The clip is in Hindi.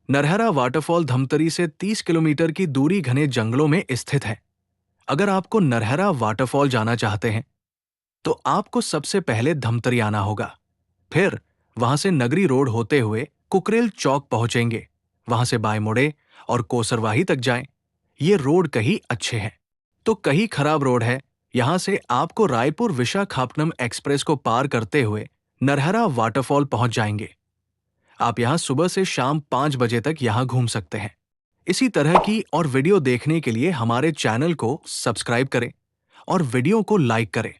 नरहरा वाटरफॉल धमतरी से 30 किलोमीटर की दूरी घने जंगलों में स्थित है। अगर आपको नरहरा वाटरफॉल जाना चाहते हैं तो आपको सबसे पहले धमतरी आना होगा। फिर वहां से नगरी रोड होते हुए कुकरेल चौक पहुंचेंगे। वहां से बाएं मुड़े और कोसरवाही तक जाएं। ये रोड कहीं अच्छे हैं तो कहीं खराब रोड है। यहां से आपको रायपुर विशाखापट्टनम एक्सप्रेस को पार करते हुए नरहरा वाटरफॉल पहुंच जाएंगे। आप यहां सुबह से शाम 5 बजे तक यहां घूम सकते हैं। इसी तरह की और वीडियो देखने के लिए हमारे चैनल को सब्सक्राइब करें और वीडियो को लाइक करें।